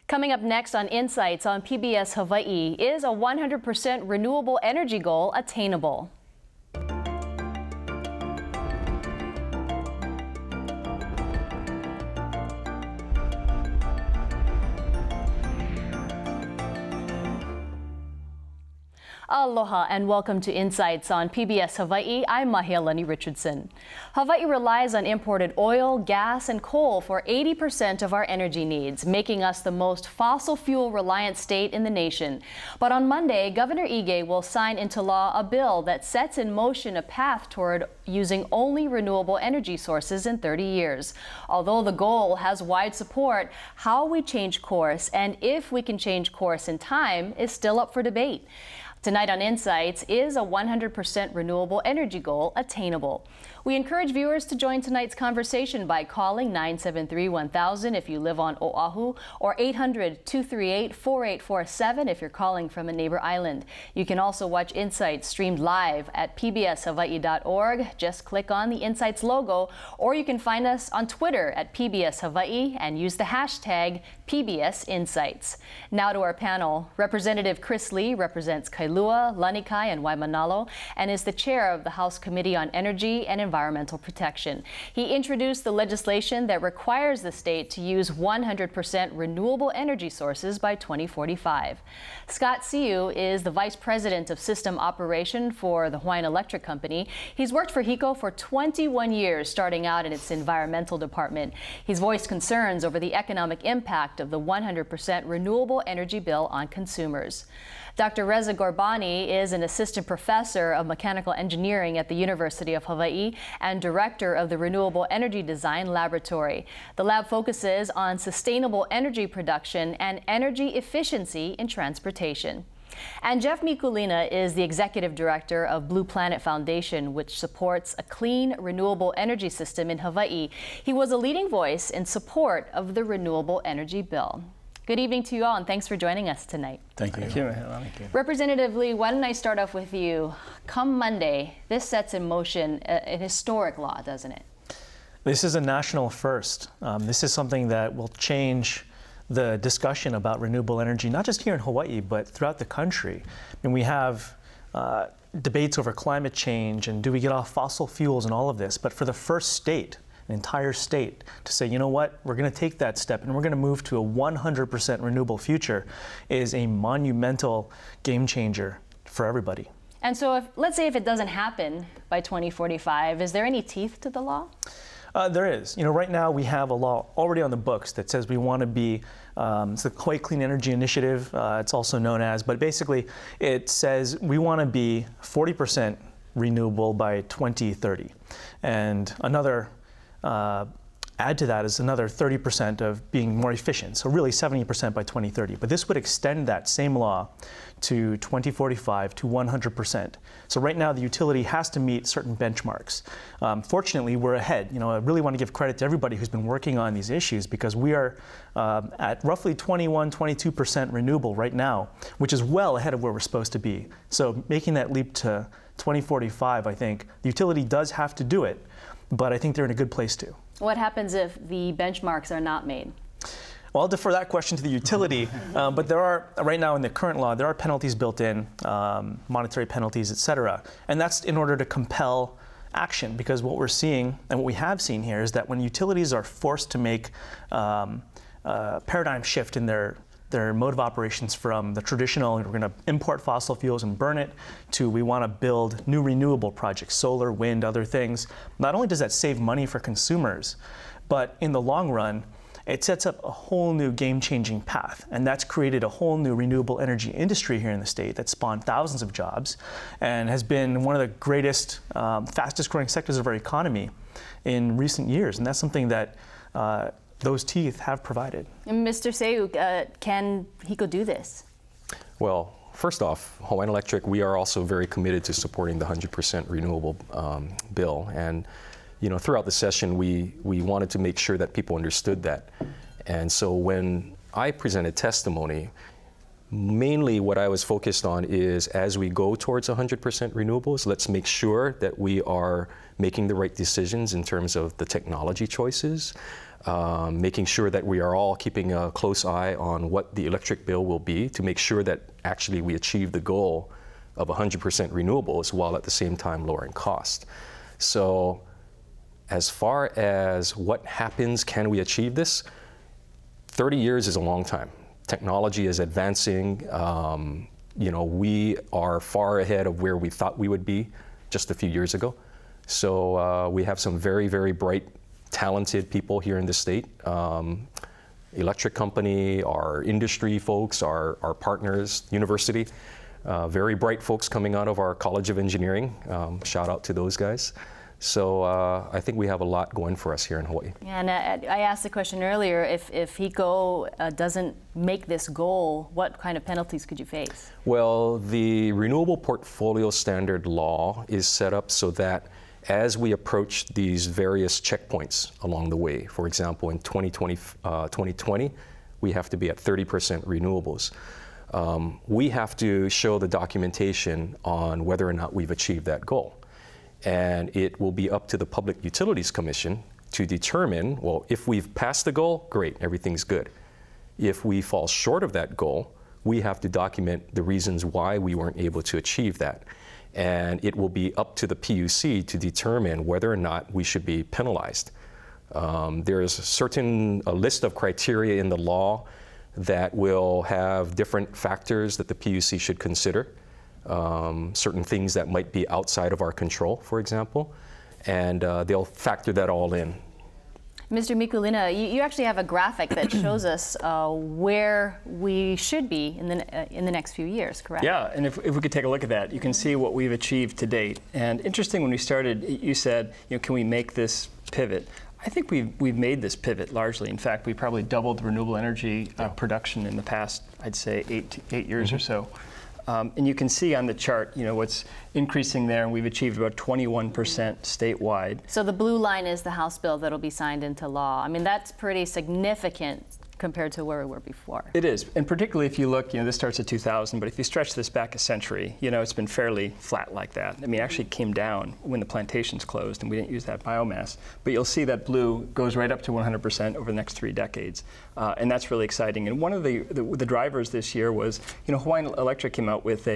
Coming up next on Insights on PBS Hawai'i, is a 100% renewable energy goal attainable? Aloha and welcome to Insights on PBS Hawai'i. I'm Mahealani Richardson. Hawaii relies on imported oil, gas, and coal for 80% of our energy needs, making us the most fossil fuel reliant state in the nation. But on Monday, Governor Ige will sign into law a bill that sets in motion a path toward using only renewable energy sources in 30 years. Although the goal has wide support, how we change course and if we can change course in time is still up for debate. Tonight on Insights, is a 100% renewable energy goal attainable? We encourage viewers to join tonight's conversation by calling 973-1000 if you live on Oahu, or 800-238-4847 if you're calling from a neighbor island. You can also watch Insights streamed live at pbshawaii.org. Just click on the Insights logo, or you can find us on Twitter at PBS Hawaii and use the hashtag PBS Insights. Now to our panel. Representative Chris Lee represents Kailua, Lanikai, and Waimanalo, and is the chair of the House Committee on Energy and Environmental Protection. He introduced the legislation that requires the state to use 100% renewable energy sources by 2045. Scott Siu is the Vice President of System Operation for the Hawaiian Electric Company. He's worked for HECO for 21 years, starting out in its environmental department. He's voiced concerns over the economic impact of the 100% renewable energy bill on consumers. Dr. Reza Gorbani is an assistant professor of mechanical engineering at the University of Hawaii and director of the Renewable Energy Design Laboratory. The lab focuses on sustainable energy production and energy efficiency in transportation. And Jeff Mikulina is the executive director of Blue Planet Foundation, which supports a clean, renewable energy system in Hawaii. He was a leading voice in support of the renewable energy bill. Good evening to you all, and thanks for joining us tonight. Thank you. Thank you. Representative Lee, why don't I start off with you? Come Monday, this sets in motion a historic law, doesn't it? This is a national first. This is something that will change the discussion about renewable energy, not just here in Hawaii, but throughout the country. And we have debates over climate change and do we get off fossil fuels and all of this. But for the first state, an entire state, to say, you know what, we're going to take that step and we're going to move to a 100% renewable future is a monumental game changer for everybody. And so let's say if it doesn't happen by 2045, is there any teeth to the law? There is. You know, right now we have a law already on the books that says we want to be, it's the Hawaii Clean Energy Initiative, it's also known as, but basically it says we want to be 40% renewable by 2030. And another add to that is another 30% of being more efficient, so really 70% by 2030. But this would extend that same law to 2045 to 100%. So right now the utility has to meet certain benchmarks. Fortunately, we're ahead. You know, I really want to give credit to everybody who's been working on these issues because we are at roughly 22% renewable right now, which is well ahead of where we're supposed to be. So making that leap to 2045, I think the utility does have to do it, but I think they're in a good place too. What happens if the benchmarks are not made? Well, I'll defer that question to the utility, but there are, right now in the current law, there are penalties built in, monetary penalties, et cetera. And that's in order to compel action, because what we're seeing, and what we have seen here, is that when utilities are forced to make a paradigm shift in their mode of operations from the traditional, we're going to import fossil fuels and burn it, to we want to build new renewable projects, solar, wind, other things. Not only does that save money for consumers, but in the long run, it sets up a whole new game-changing path. And that's created a whole new renewable energy industry here in the state that spawned thousands of jobs and has been one of the greatest, fastest growing sectors of our economy in recent years. And that's something that those teeth have provided. Mr. Seu, can HECO do this? Well, first off, Hawaiian Electric, we are also very committed to supporting the 100% renewable bill. And you know, throughout the session, we wanted to make sure that people understood that. And so when I presented testimony, mainly what I was focused on is as we go towards 100% renewables, let's make sure that we are making the right decisions in terms of the technology choices. making sure that we are all keeping a close eye on what the electric bill will be to make sure that actually we achieve the goal of 100% renewables while at the same time lowering cost. So as far as what happens, can we achieve this? 30 years is a long time. Technology is advancing. You know, we are far ahead of where we thought we would be just a few years ago. So we have some very, very bright, talented people here in the state. Electric company, our industry folks, our partners, university, very bright folks coming out of our College of Engineering. Shout out to those guys. So I think we have a lot going for us here in Hawaii. Yeah, and I asked the question earlier, if HECO doesn't make this goal, what kind of penalties could you face? Well, the Renewable Portfolio Standard law is set up so that as we approach these various checkpoints along the way, for example, in 2020, we have to be at 30% renewables. We have to show the documentation on whether or not we've achieved that goal. And it will be up to the Public Utilities Commission to determine, well, if we've passed the goal, great, everything's good. If we fall short of that goal, we have to document the reasons why we weren't able to achieve that. And it will be up to the PUC to determine whether or not we should be penalized. There is a list of criteria in the law that will have different factors that the PUC should consider. Certain things that might be outside of our control, for example, and they'll factor that all in. Mr. Mikulina, you actually have a graphic that shows us where we should be in the next few years, correct? Yeah, and if we could take a look at that, you can see what we've achieved to date. And interesting, when we started, you said, you know, can we make this pivot? I think we've made this pivot largely. In fact, we probably doubled renewable energy production in the past, I'd say, eight years or so. And you can see on the chart, you know, what's increasing there, and we've achieved about 21% statewide. So the blue line is the House bill that'll be signed into law. I mean, that's pretty significant compared to where we were before. It is, and particularly if you look, you know, this starts at 2000, but if you stretch this back a century, you know, it's been fairly flat like that. I mean, it actually came down when the plantations closed and we didn't use that biomass. But you'll see that blue goes right up to 100% over the next 3 decades. And that's really exciting. And one of the drivers this year was, you know, Hawaiian Electric came out with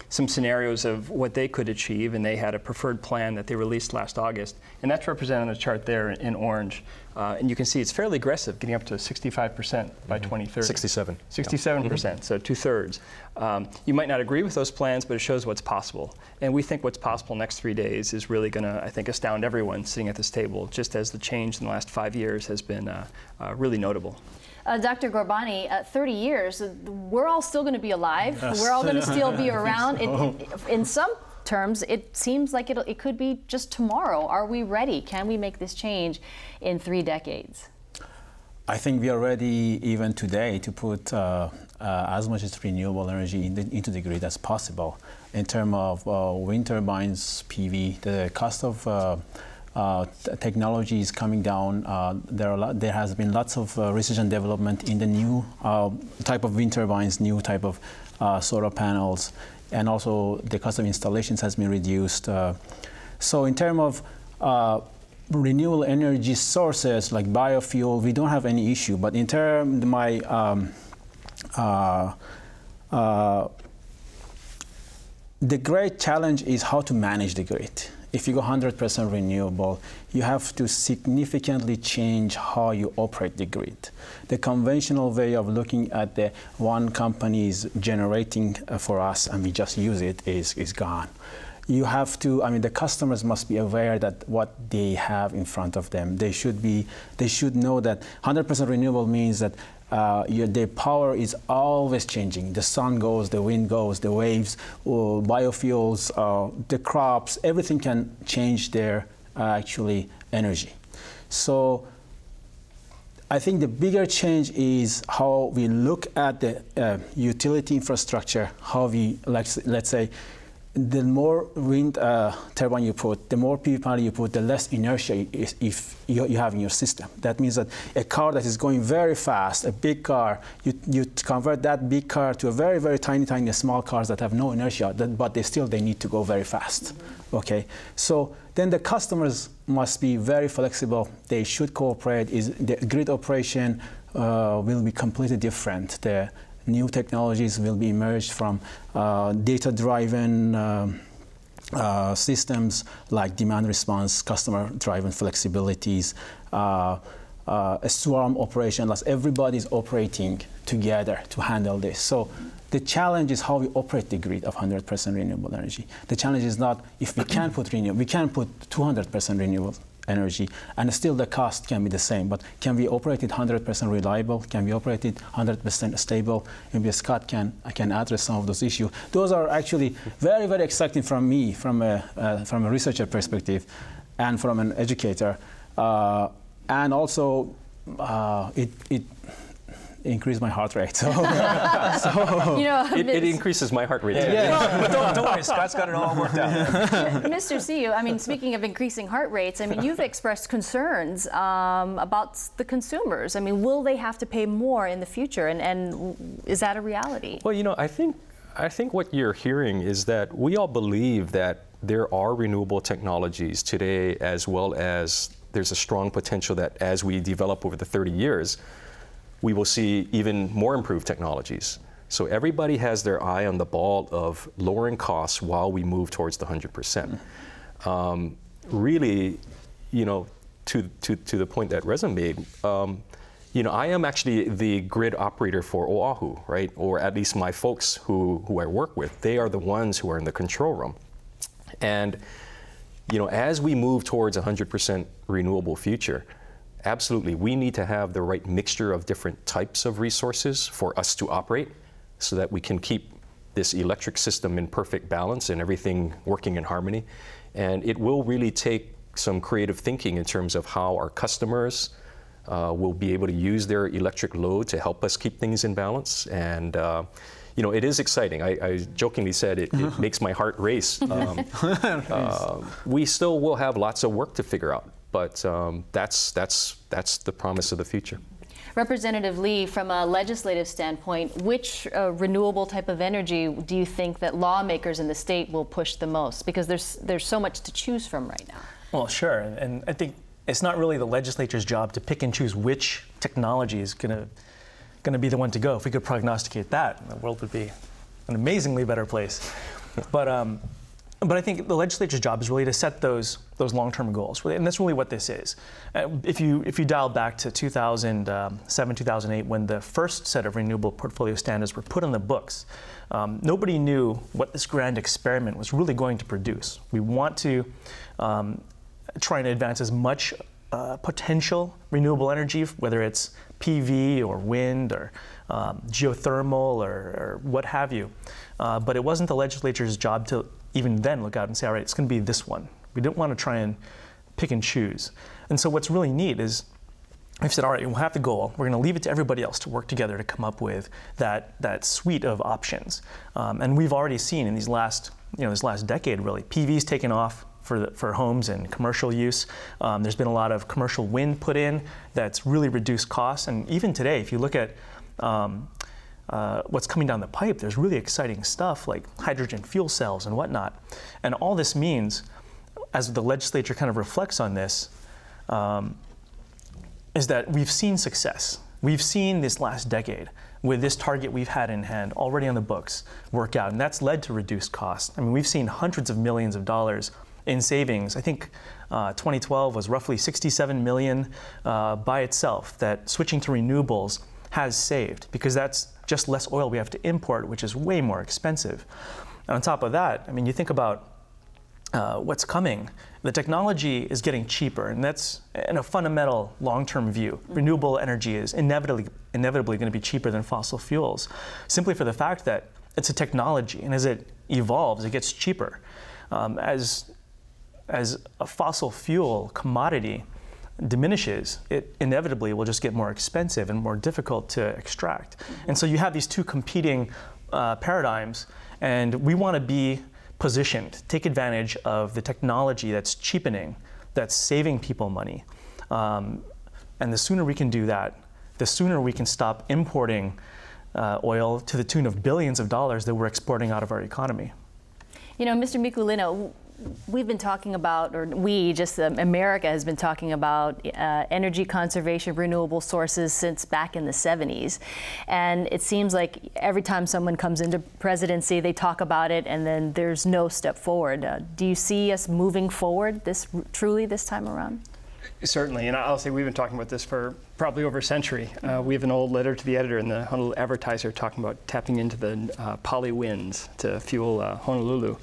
some scenarios of what they could achieve, and they had a preferred plan that they released last August. And that's represented on the chart there in orange. And you can see it's fairly aggressive, getting up to 65% by 2030. 67%, so 2/3. You might not agree with those plans, but it shows what's possible. And we think what's possible next 3 days is really going to, I think, astound everyone sitting at this table, just as the change in the last 5 years has been really notable. Dr. Gorbani, 30 years, we're all still going to be alive. Yes. We're all going to still be around. In some terms, it seems like it could be just tomorrow. Are we ready? Can we make this change in 3 decades? I think we are ready even today to put as much as renewable energy into the grid as possible. In terms of wind turbines, PV, the cost of technology is coming down. There has been lots of research and development in the new type of wind turbines, new type of solar panels, and also the cost of installations has been reduced. So in terms of renewable energy sources like biofuel, we don't have any issue. But in terms the great challenge is how to manage the grid. If you go 100% renewable, you have to significantly change how you operate the grid. The conventional way of looking at the one company is generating for us and we just use it is gone. You have to, I mean, the customers must be aware that what they have in front of them. They should know that 100% renewable means that the power is always changing. The sun goes, the wind goes, the waves, biofuels, the crops, everything can change their actually energy. So I think the bigger change is how we look at the utility infrastructure, how we, let's say, the more wind turbine you put, the more PV panel you put, the less inertia if you have in your system. That means that a car that is going very fast, a big car, you convert that big car to a very, very tiny small cars that have no inertia, but they need to go very fast. Okay, so then the customers must be very flexible. They should cooperate. The grid operation will be completely different. The new technologies will be emerged from data-driven systems like demand response, customer-driven flexibilities, a swarm operation, as everybody's operating together to handle this. So the challenge is how we operate the grid of 100% renewable energy. The challenge is not if we can put renewable, we can put 200% renewable energy, and still the cost can be the same. But can we operate it 100% reliable? Can we operate it 100% stable? Maybe Scott can address some of those issues. Those are actually very, very exciting from me, from a researcher perspective, and from an educator. And also, it increased my heart rate. So, it increases my heart rate. Yeah. But don't worry, Scott's got it all worked out. Mr. CEO, I mean, speaking of increasing heart rates, I mean, you've expressed concerns about the consumers. I mean, will they have to pay more in the future, and is that a reality? Well, I think what you're hearing is that we all believe that there are renewable technologies today, as well as there's a strong potential that as we develop over the 30 years, we will see even more improved technologies. So everybody has their eye on the ball of lowering costs while we move towards the 100%. Really, to the point that Reza made, I am actually the grid operator for Oahu, right? Or at least my folks who I work with, they are the ones who are in the control room. And as we move towards a 100% renewable future, absolutely, we need to have the right mixture of different types of resources for us to operate so that we can keep this electric system in perfect balance and everything working in harmony. And it will really take some creative thinking in terms of how our customers will be able to use their electric load to help us keep things in balance. And it is exciting. I jokingly said it makes my heart race. We still will have lots of work to figure out. But that's the promise of the future. Representative Lee, from a legislative standpoint, which renewable type of energy do you think that lawmakers in the state will push the most? Because there's so much to choose from right now. Well, sure, and I think it's not really the legislature's job to pick and choose which technology is going to be the one to go. If we could prognosticate that, the world would be an amazingly better place. But I think the legislature's job is really to set those long-term goals, and that's really what this is. If you dial back to 2007, 2008, when the first set of renewable portfolio standards were put on the books, nobody knew what this grand experiment was really going to produce. We want to try and advance as much potential renewable energy, whether it's PV or wind or geothermal or what have you. But it wasn't the legislature's job to even then look out and say, all right, it's going to be this one. We didn't want to try and pick and choose. And so what's really neat is we've said, all right, we'll have the goal. We're going to leave it to everybody else to work together to come up with that suite of options. And we've already seen in this last decade, really, PV's taken off for homes and commercial use. There's been a lot of commercial wind put in that's really reduced costs. And even today, if you look at what's coming down the pipe, there's really exciting stuff like hydrogen fuel cells and whatnot. And all this means, as the legislature kind of reflects on this, is that we've seen success. We've seen this last decade with this target we've had in hand already on the books work out, and that's led to reduced costs. I mean, we've seen hundreds of millions of dollars in savings. I think 2012 was roughly 67 million by itself that switching to renewables has saved, because that's just less oil we have to import, which is way more expensive. And on top of that, I mean, you think about what's coming. The technology is getting cheaper, and that's in a fundamental long-term view. Renewable energy is inevitably going to be cheaper than fossil fuels, simply for the fact that it's a technology, and as it evolves, it gets cheaper. As a fossil fuel commodity diminishes, it inevitably will just get more expensive and more difficult to extract. And so you have these two competing paradigms, and we want to be positioned, take advantage of the technology that's cheapening, that's saving people money. And the sooner we can do that, the sooner we can stop importing oil to the tune of billions of dollars that we're exporting out of our economy. You know, Mr. Mikulino, we've been talking about, or America has been talking about energy conservation, renewable sources since back in the 70s. And it seems like every time someone comes into presidency, they talk about it and then there's no step forward. Do you see us moving forward truly this time around? Certainly, and I'll say we've been talking about this for probably over a century. We have an old letter to the editor in the Honolulu Advertiser talking about tapping into the poly winds to fuel Honolulu.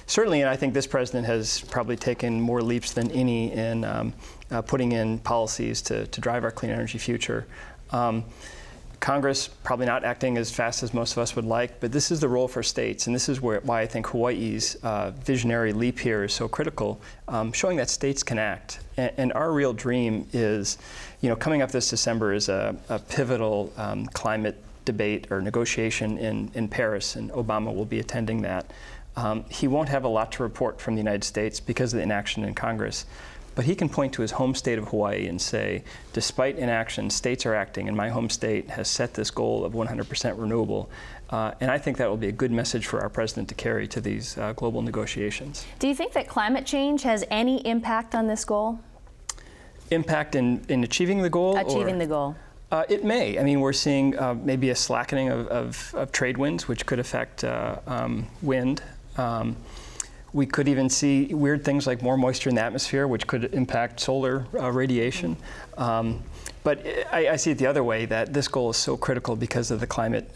Certainly, and I think this president has probably taken more leaps than any in putting in policies to drive our clean energy future. Congress probably not acting as fast as most of us would like, but this is the role for states, and this is why I think Hawaii's visionary leap here is so critical, showing that states can act. And our real dream is, you know, coming up this December is a pivotal climate debate or negotiation in Paris, and Obama will be attending that. He won't have a lot to report from the United States because of the inaction in Congress. But he can point to his home state of Hawaii and say, despite inaction, states are acting, and my home state has set this goal of 100% renewable. And I think that will be a good message for our president to carry to these global negotiations. Do you think that climate change has any impact on this goal? Impact in achieving the goal? Achieving the goal. It may. I mean, we're seeing maybe a slackening of trade winds, which could affect wind. We could even see weird things like more moisture in the atmosphere, which could impact solar radiation. But I see it the other way, that this goal is so critical because of the climate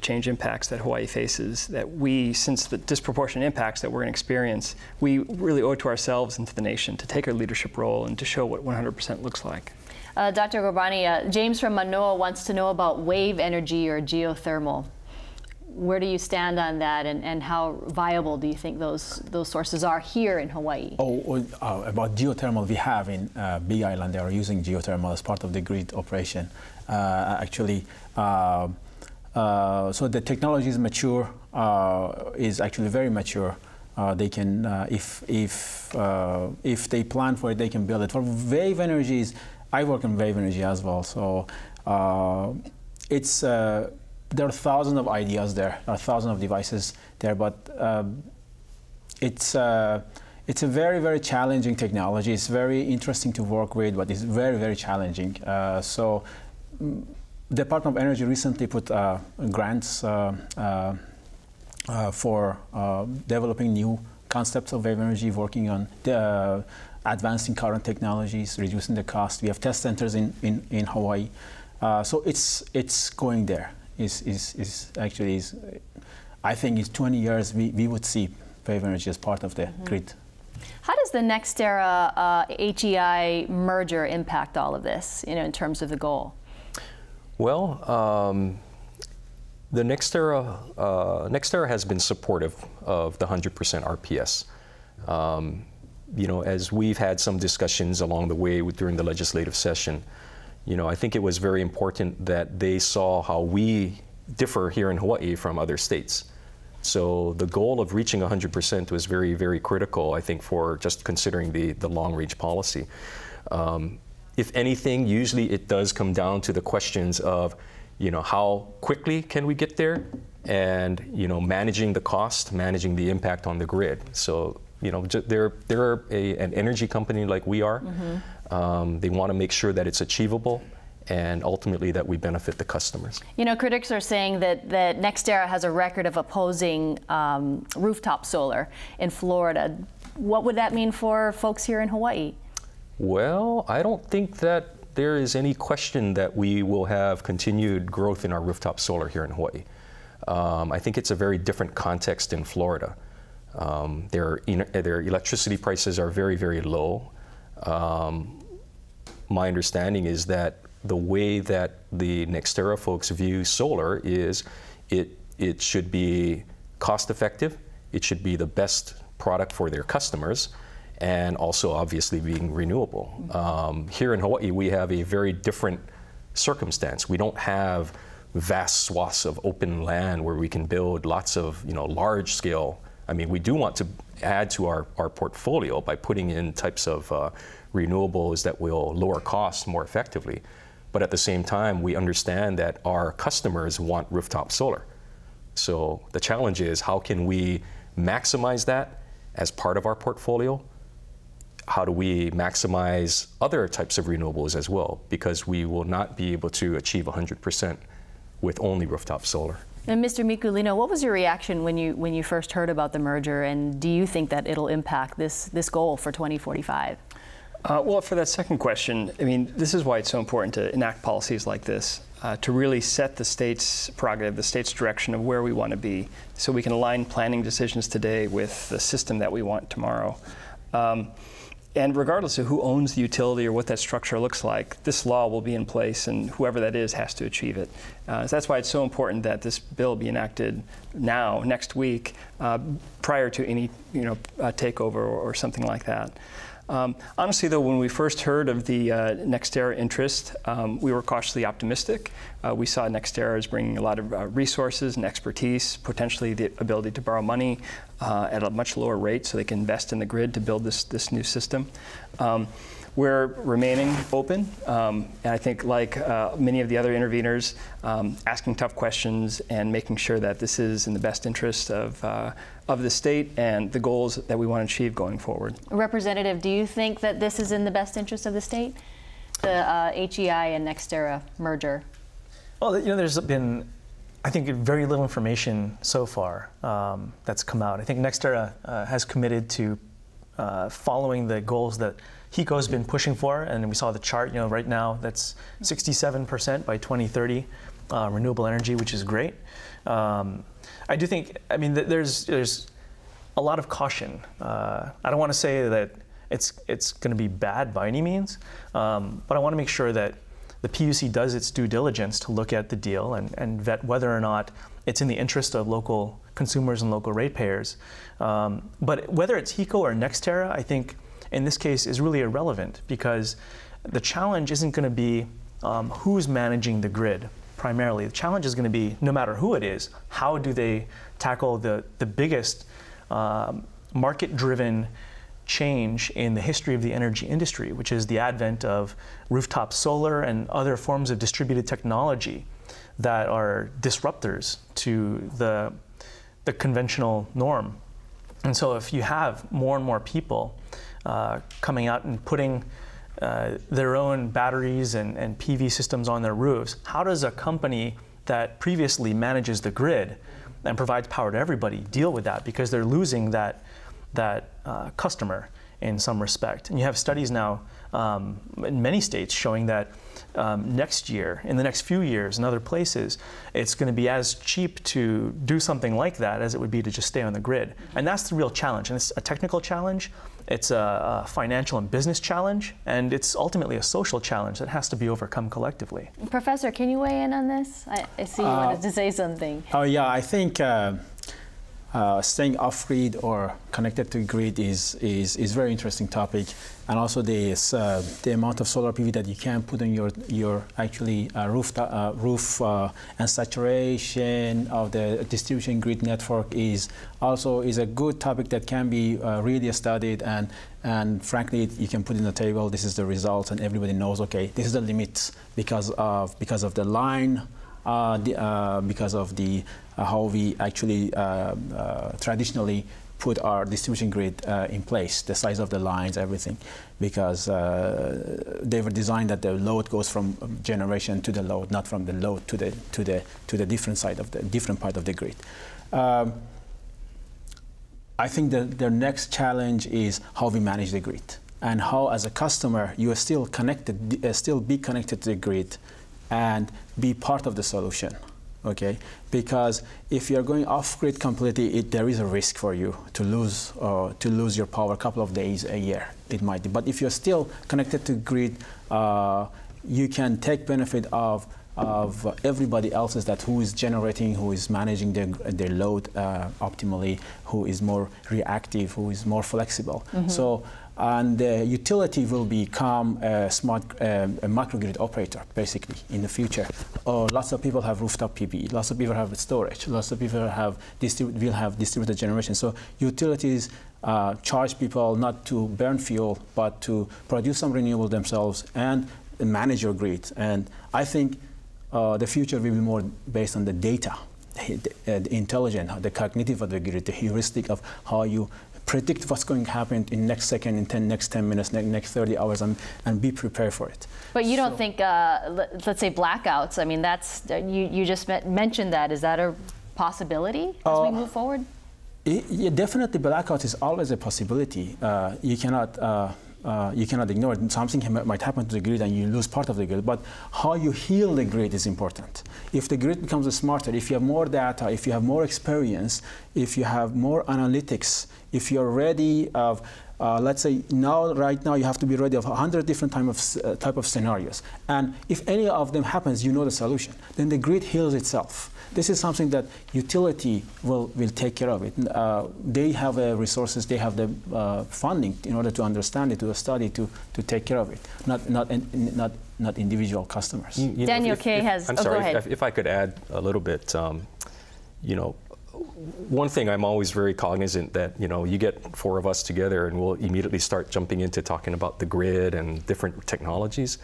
change impacts that Hawaii faces, that since the disproportionate impacts that we're going to experience, we really owe it to ourselves and to the nation to take our leadership role and to show what 100% looks like. Dr. Gobani, James from Manoa wants to know about wave energy or geothermal. Where do you stand on that, and how viable do you think those sources are here in Hawaii? About geothermal, we have in Big Island, they are using geothermal as part of the grid operation. So the technology is mature, is actually very mature. They can, if they plan for it, they can build it. For wave energies, I work in wave energy as well, so there are thousands of ideas there, there are thousands of devices there, but it's a very, very challenging technology. It's very interesting to work with, but it's very, very challenging. So Department of Energy recently put grants for developing new concepts of wave energy, working on advancing current technologies, reducing the cost. We have test centers in Hawaii. So it's going there. I think in 20 years we would see wave energy as part of the grid. How does the NextEra HEI merger impact all of this, in terms of the goal? Well, the NextEra has been supportive of the 100% RPS. As we've had some discussions along the way during the legislative session, I think it was very important that they saw how we differ here in Hawaii from other states. So the goal of reaching 100% was very, very critical, I think, for just considering the long-range policy. If anything, usually it does come down to the questions of, how quickly can we get there, and managing the cost, managing the impact on the grid. So they're an energy company like we are. They want to make sure that it's achievable and ultimately that we benefit the customers. Critics are saying that NextEra has a record of opposing rooftop solar in Florida. What would that mean for folks here in Hawaii? Well, I don't think that there is any question that we will have continued growth in our rooftop solar here in Hawaii. I think it's a very different context in Florida. Their electricity prices are very, very low. My understanding is that the way that the NextEra folks view solar is it should be cost effective, it should be the best product for their customers, and also obviously being renewable. Here in Hawaii, we have a very different circumstance. We don't have vast swaths of open land where we can build lots of large scale I mean, we do want to add to our portfolio by putting in types of renewables that will lower costs more effectively. But at the same time, we understand that our customers want rooftop solar. So the challenge is, how can we maximize that as part of our portfolio? How do we maximize other types of renewables as well? Because we will not be able to achieve 100% with only rooftop solar. And Mr. Mikulino, what was your reaction when you first heard about the merger, and do you think that it'll impact this goal for 2045? Well, for that second question, I mean, this is why it's so important to enact policies like this, to really set the state's prerogative, the state's direction of where we want to be, so we can align planning decisions today with the system that we want tomorrow. And regardless of who owns the utility or what that structure looks like, this law will be in place, and whoever that is has to achieve it. So that's why it's so important that this bill be enacted now, next week, prior to any takeover or something like that. Honestly, though, when we first heard of the NextEra interest, we were cautiously optimistic. We saw NextEra as bringing a lot of resources and expertise, potentially the ability to borrow money at a much lower rate so they can invest in the grid to build this new system. We're remaining open, and I think, like many of the other interveners, asking tough questions and making sure that this is in the best interest of the state and the goals that we want to achieve going forward. Representative, do you think that this is in the best interest of the state, the HEI and NextEra merger? Well, there's been, I think, very little information so far that's come out. I think NextEra has committed to following the goals that HECO's been pushing for, and we saw the chart. Right now that's 67% by 2030 renewable energy, which is great. I do think, I mean, there's a lot of caution. I don't want to say that it's going to be bad by any means, but I want to make sure that the PUC does its due diligence to look at the deal and vet whether or not it's in the interest of local consumers and local ratepayers. But whether it's HECO or NextEra, I think in this case is really irrelevant, because the challenge isn't going to be who's managing the grid primarily. The challenge is going to be, no matter who it is, how do they tackle the biggest market-driven change in the history of the energy industry, which is the advent of rooftop solar and other forms of distributed technology that are disruptors to the conventional norm. And so if you have more and more people coming out and putting their own batteries and PV systems on their roofs, how does a company that previously manages the grid and provides power to everybody deal with that? Because they're losing that customer in some respect. And you have studies now in many states showing that next year, in the next few years, in other places, it's going to be as cheap to do something like that as it would be to just stay on the grid. And that's the real challenge. And it's a technical challenge, it's a financial and business challenge, and it's ultimately a social challenge that has to be overcome collectively. Professor, can you weigh in on this? I see you wanted to say something. Oh yeah, I think staying off-grid or connected to grid is very interesting topic, and also the amount of solar PV that you can put on your actually roof and saturation of the distribution grid network is a good topic that can be really studied, and frankly you can put in the table. This is the results, and everybody knows, okay, this is the limits because of the line. Because of the how we actually traditionally put our distribution grid in place, the size of the lines, everything, because they were designed that the load goes from generation to the load, not from the load to the different side of the different part of the grid. I think that the next challenge is how we manage the grid, and how, as a customer, you are still connected, still be connected to the grid, and be part of the solution, okay? Because if you're going off-grid completely, there is a risk for you to lose your power a couple of days a year. It might be. But if you're still connected to grid, you can take benefit of of everybody else's, that who is generating, who is managing their load optimally, who is more reactive, who is more flexible. So, and the utility will become a smart a microgrid operator, basically, in the future. Lots of people have rooftop PV, lots of people have storage, lots of people will have distributed generation. So utilities charge people not to burn fuel, but to produce some renewable themselves and manage your grid. And I think the future will be more based on the data, the intelligence, the cognitive of the grid, the heuristic of how you predict what's going to happen in next second, in next 10 minutes, next 30 hours, and be prepared for it. But you don't think, let's say blackouts, I mean, that's, you just mentioned that. Is that a possibility as we move forward? Yeah, definitely blackout is always a possibility. You cannot ignore it. Something might happen to the grid and you lose part of the grid, but how you heal the grid is important. If the grid becomes smarter, if you have more data, if you have more experience, if you have more analytics, if you're ready of, let's say right now you have to be ready of 100 different type of scenarios. And if any of them happens, you know the solution. Then the grid heals itself. This is something that utility will take care of it. They have the resources, they have the funding in order to understand it, to study, to take care of it, not individual customers. Daniel K. has, I'm sorry, go ahead. if I could add a little bit, you know, one thing I'm always very cognizant that, you know, you get four of us together and we'll immediately start jumping into talking about the grid and different technologies.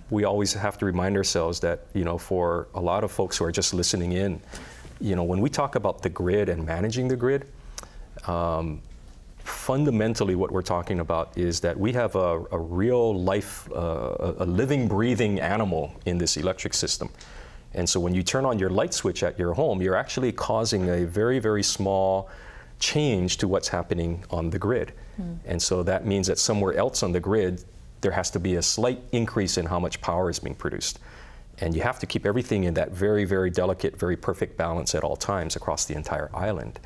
We always have to remind ourselves that, you know, for a lot of folks who are just listening in, you know, when we talk about the grid and managing the grid, fundamentally what we're talking about is that we have a real life, a living, breathing animal in this electric system. And so when you turn on your light switch at your home, you're actually causing a very, very small change to what's happening on the grid. And so that means that somewhere else on the grid, there has to be a slight increase in how much power is being produced. And you have to keep everything in that very, very delicate, very perfect balance at all times across the entire island.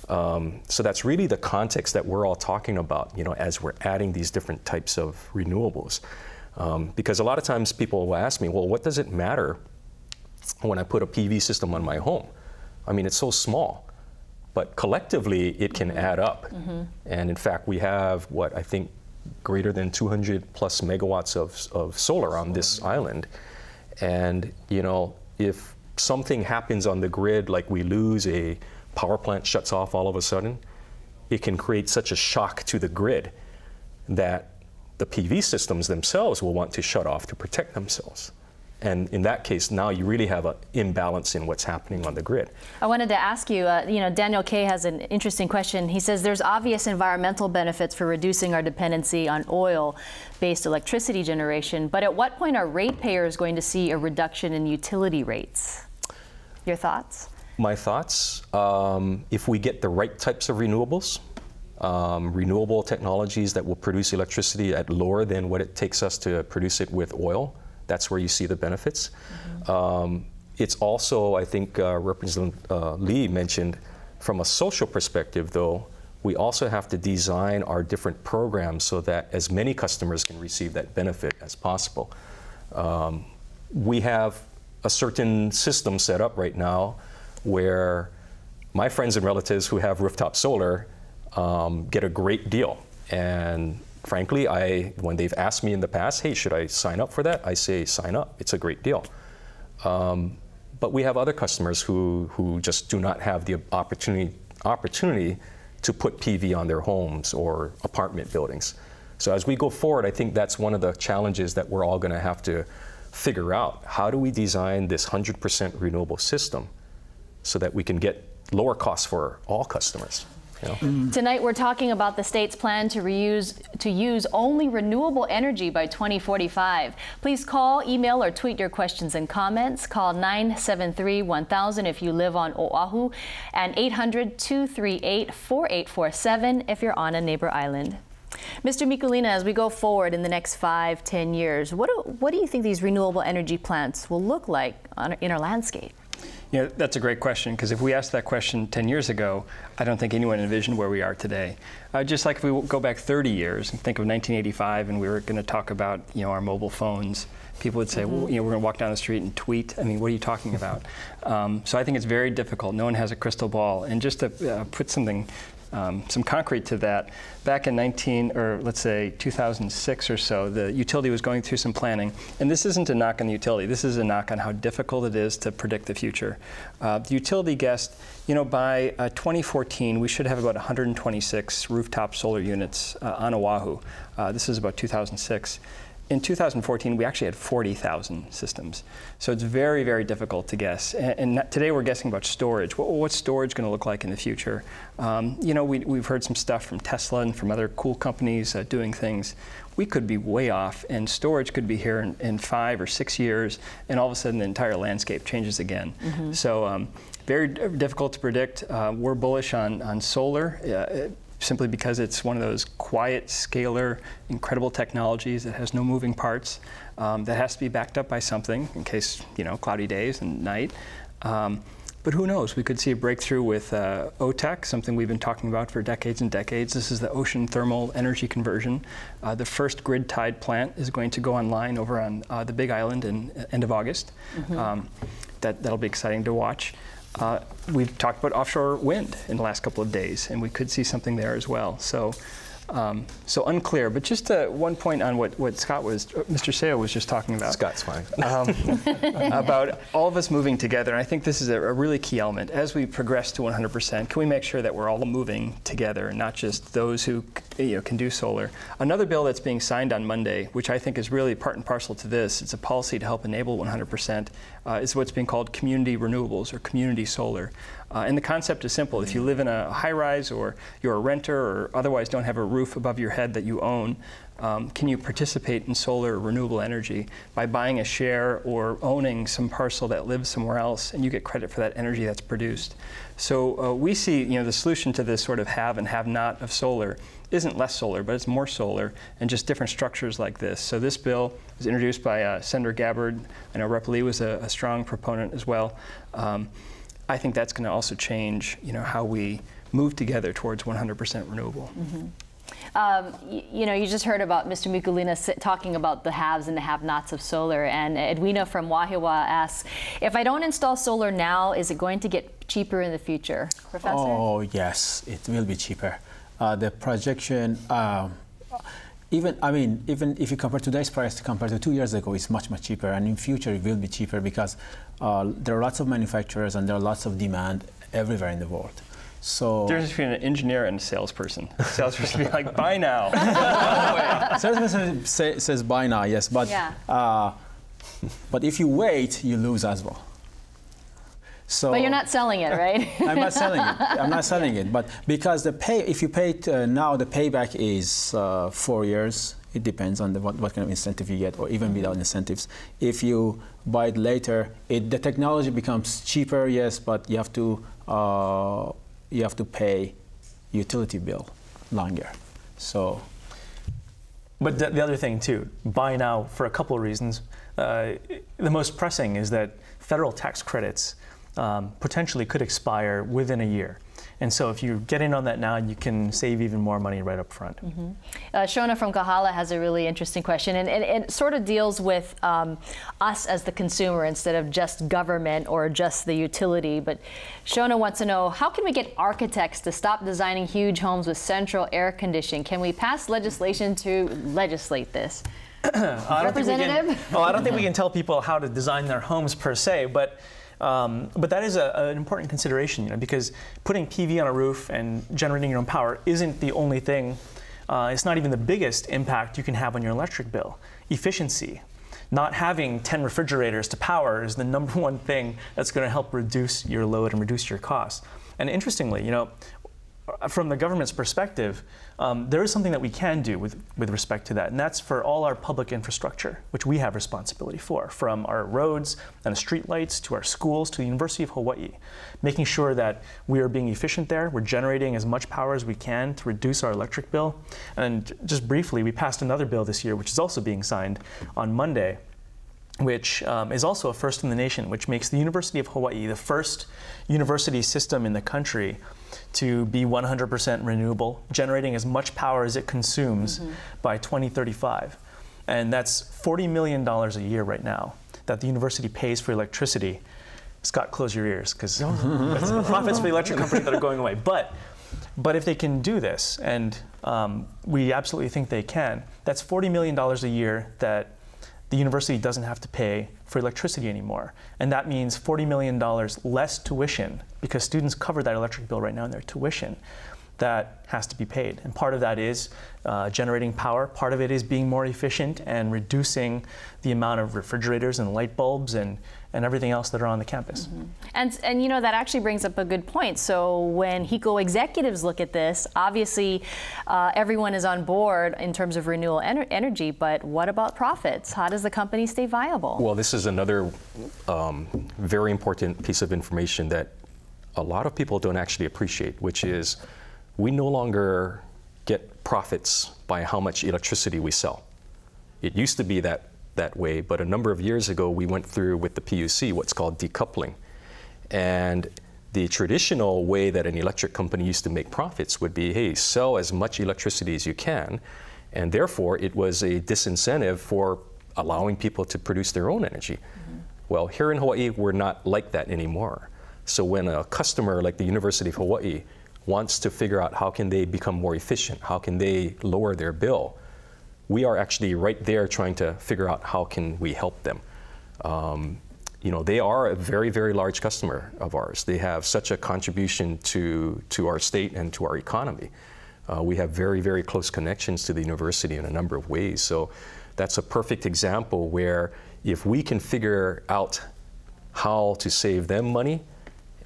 So that's really the context that we're all talking about, you know, as we're adding these different types of renewables. Because a lot of times people will ask me, well, what does it matter when I put a PV system on my home? I mean, it's so small, but collectively it can add up. And in fact, we have what I think greater than 200 plus megawatts of solar on this island. And, you know, if something happens on the grid, like we lose a power plant shuts off all of a sudden, it can create such a shock to the grid that the PV systems themselves will want to shut off to protect themselves. And in that case, now you really have an imbalance in what's happening on the grid. I wanted to ask you, you know, Daniel K. has an interesting question. He says there's obvious environmental benefits for reducing our dependency on oil-based electricity generation, but at what point are ratepayers going to see a reduction in utility rates? Your thoughts? My thoughts, if we get the right types of renewables, renewable technologies that will produce electricity at lower than what it takes us to produce it with oil, that's where you see the benefits. It's also, I think Representative Lee mentioned, from a social perspective though, we also have to design our different programs so that as many customers can receive that benefit as possible. We have a certain system set up right now where my friends and relatives who have rooftop solar get a great deal. And frankly, when they've asked me in the past, hey, should I sign up for that? I say, sign up. It's a great deal. But we have other customers who just do not have the opportunity to put PV on their homes or apartment buildings. So as we go forward, I think that's one of the challenges that we're all going to have to figure out. How do we design this 100% renewable system so that we can get lower costs for all customers? You know? Tonight we're talking about the state's plan to use only renewable energy by 2045. Please call, email, or tweet your questions and comments. Call 973-1000 if you live on Oahu, and 800-238-4847 if you're on a neighbor island. Mr. Mikulina, as we go forward in the next 5-10 years, what do you think these renewable energy plants will look like in our landscape? Yeah, that's a great question, because if we asked that question 10 years ago, I don't think anyone envisioned where we are today. Just like if we go back 30 years and think of 1985 and we were going to talk about, you know, our mobile phones people would say, well, you know, we're going to walk down the street and tweet. I mean, what are you talking about? So I think it's very difficult. No one has a crystal ball. And just to put something, some concrete to that, back in 2006 or so, the utility was going through some planning. And this isn't a knock on the utility. This is a knock on how difficult it is to predict the future. The utility guessed, you know, by 2014, we should have about 126 rooftop solar units on Oahu. This is about 2006. In 2014, we actually had 40,000 systems. So it's very, very difficult to guess. And today we're guessing about storage. What's storage going to look like in the future? You know, we've heard some stuff from Tesla and from other cool companies doing things. We could be way off, and storage could be here in 5 or 6 years, and all of a sudden the entire landscape changes again. So very difficult to predict. We're bullish on solar. Simply because it's one of those quiet, scalar, incredible technologies that has no moving parts, that has to be backed up by something in case, you know, cloudy days and night. But who knows? We could see a breakthrough with OTEC, something we've been talking about for decades and decades. This is the ocean thermal energy conversion. The first grid-tied plant is going to go online over on the Big Island in end of August. That'll be exciting to watch. We've talked about offshore wind in the last couple of days, and we could see something there as well. So, so unclear. But just one point on what Mr. Seo was just talking about. Scott's fine. About all of us moving together. And I think this is a really key element. As we progress to 100%, can we make sure that we're all moving together, not just those who can do solar? Another bill that's being signed on Monday, which I think is really part and parcel to this, it's a policy to help enable 100%, is what's being called community renewables or community solar. And the concept is simple. If you live in a high-rise, or you're a renter, or otherwise don't have a roof above your head that you own, can you participate in solar or renewable energy by buying a share or owning some parcel that lives somewhere else, and you get credit for that energy that's produced? So we see, the solution to this sort of have and have not of solar isn't less solar, but it's more solar, and just different structures like this. So this bill was introduced by Senator Gabbard. I know Rep. Lee was a strong proponent as well. I think that's going to also change, how we move together towards 100% renewable. You just heard about Mr. Mikulina talking about the haves and the have-nots of solar, and Edwina from Wahiawa asks, if I don't install solar now, is it going to get cheaper in the future? Professor? Oh, yes, it will be cheaper. The projection, even if you compare today's price compared to 2 years ago, it's much, much cheaper. And in future, it will be cheaper because there are lots of manufacturers and there are lots of demand everywhere in the world. So there's between an engineer and a salesperson. The salesperson will be like, buy now. Salesperson says buy now, yes, but but if you wait, you lose as well. So, but you're not selling it, right? I'm not selling it. I'm not selling it. But because if you pay it now, the payback is 4 years. It depends on what kind of incentive you get, or even without incentives. If you buy it later, the technology becomes cheaper, yes, but you have to pay utility bill longer. So. But the other thing too, buy now for a couple of reasons. The most pressing is that federal tax credits potentially could expire within a year. And so if you get in on that now, you can save even more money right up front. Shona from Kahala has a really interesting question, and it sort of deals with us as the consumer instead of just government or just the utility. But Shona wants to know, how can we get architects to stop designing huge homes with central air conditioning? Can we pass legislation to legislate this? Representative? I don't think we can tell people how to design their homes per se, but that is an important consideration, because putting PV on a roof and generating your own power isn't the only thing. It's not even the biggest impact you can have on your electric bill. Efficiency. Not having 10 refrigerators to power is the #1 thing that's going to help reduce your load and reduce your costs. And interestingly, from the government's perspective, there is something that we can do with respect to that, and that's for all our public infrastructure, which we have responsibility for, from our roads and the street lights to our schools to the University of Hawaii, making sure that we are being efficient there, we're generating as much power as we can to reduce our electric bill. And just briefly, we passed another bill this year, which is also being signed on Monday, which is also a first in the nation, which makes the University of Hawaii the first university system in the country to be 100% renewable, generating as much power as it consumes by 2035. And that's $40 million a year right now that the university pays for electricity. Scott, close your ears, because that's the profits for the electric company that are going away. But if they can do this, and we absolutely think they can, that's $40 million a year that the university doesn't have to pay for electricity anymore. And that means $40 million less tuition, because students cover that electric bill right now in their tuition, that has to be paid. And part of that is generating power. Part of it is being more efficient and reducing the amount of refrigerators and light bulbs and everything else that are on the campus. Mm-hmm. And you know, that actually brings up a good point. So when HECO executives look at this, obviously everyone is on board in terms of renewable energy, but what about profits? How does the company stay viable? Well, this is another very important piece of information that a lot of people don't actually appreciate, which is we no longer get profits by how much electricity we sell. It used to be that way, but a number of years ago we went through with the PUC what's called decoupling. And the traditional way that an electric company used to make profits would be, hey, sell as much electricity as you can, and therefore it was a disincentive for allowing people to produce their own energy. Mm-hmm. Well, here in Hawaii, we're not like that anymore. So when a customer like the University of Hawaii wants to figure out how can they become more efficient, how can they lower their bill, we are actually right there trying to figure out how can we help them. You know, they are a very, very large customer of ours. They have such a contribution to our state and to our economy. We have very, very close connections to the university in a number of ways. So that's a perfect example where if we can figure out how to save them money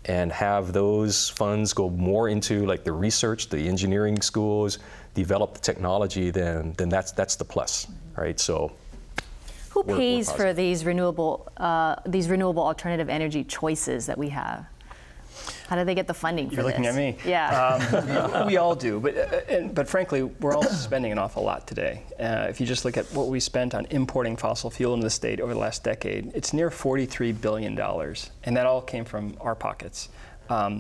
and have those funds go more into like the research, the engineering schools, develop the technology, then that's the plus, right? So who pays for these renewable alternative energy choices that we have? How do they get the funding for this? You're looking at me. Yeah. We all do, but frankly, we're all spending an awful lot today. If you just look at what we spent on importing fossil fuel into the state over the last decade, it's near $43 billion, and that all came from our pockets.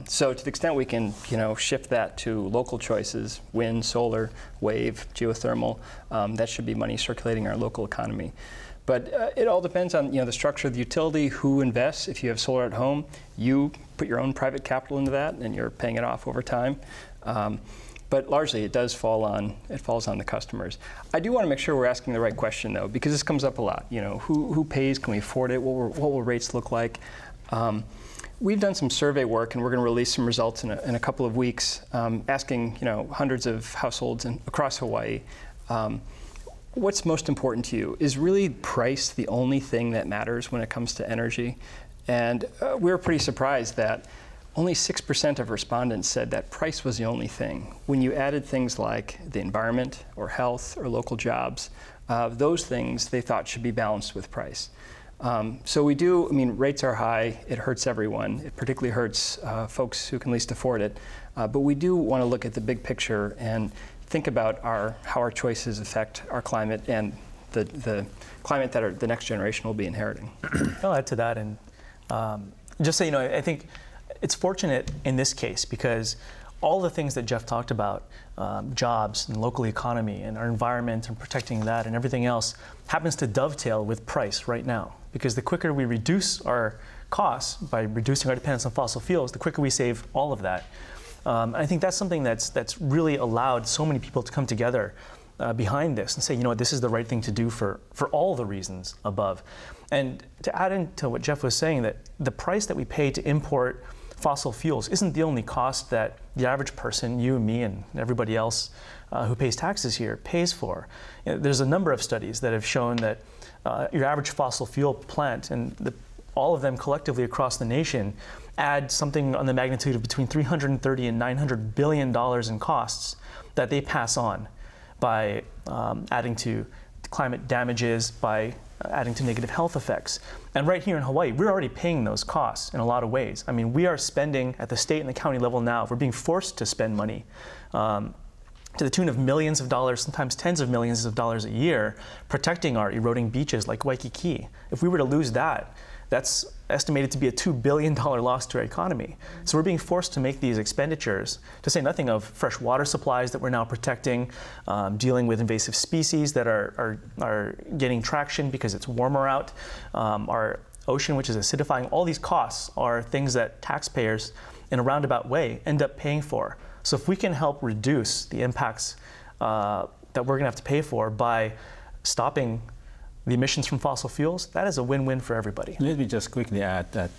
So to the extent we can, shift that to local choices, wind, solar, wave, geothermal, that should be money circulating in our local economy. But it all depends on the structure of the utility, who invests. If you have solar at home, you put your own private capital into that, and you're paying it off over time. But largely, it falls on the customers. I do want to make sure we're asking the right question, though, because this comes up a lot. Who pays? Can we afford it? What will rates look like? We've done some survey work, and we're going to release some results in a couple of weeks, asking hundreds of households across Hawaii. What's most important to you? Is really price the only thing that matters when it comes to energy? And we were pretty surprised that only 6% of respondents said that price was the only thing. When you added things like the environment or health or local jobs, those things they thought should be balanced with price. So we do, rates are high, it hurts everyone. It particularly hurts folks who can least afford it. But we do want to look at the big picture and think about how our choices affect our climate and the climate that the next generation will be inheriting. I'll add to that, and just say, I think it's fortunate in this case because all the things that Jeff talked about, jobs and local economy and our environment and protecting that and everything else, happens to dovetail with price right now. Because the quicker we reduce our costs by reducing our dependence on fossil fuels, the quicker we save all of that. I think that's something that's really allowed so many people to come together behind this and say, this is the right thing to do for all the reasons above. And to add into what Jeff was saying, that the price that we pay to import fossil fuels isn't the only cost that the average person, you and me and everybody else who pays taxes here, pays for. There's a number of studies that have shown that your average fossil fuel plant, and all of them collectively across the nation, add something on the magnitude of between $330 and $900 billion in costs that they pass on by adding to climate damages, by adding to negative health effects. And right here in Hawaii, we're already paying those costs in a lot of ways. We are spending at the state and the county level now, we're being forced to spend money to the tune of millions of dollars, sometimes tens of millions of dollars a year, protecting our eroding beaches like Waikiki. If we were to lose that, that's estimated to be a $2 billion loss to our economy. So we're being forced to make these expenditures, to say nothing of fresh water supplies that we're now protecting, dealing with invasive species that are getting traction because it's warmer out, our ocean, which is acidifying. All these costs are things that taxpayers, in a roundabout way, end up paying for. So if we can help reduce the impacts that we're going to have to pay for by stopping the emissions from fossil fuels, that is a win-win for everybody. Let me just quickly add that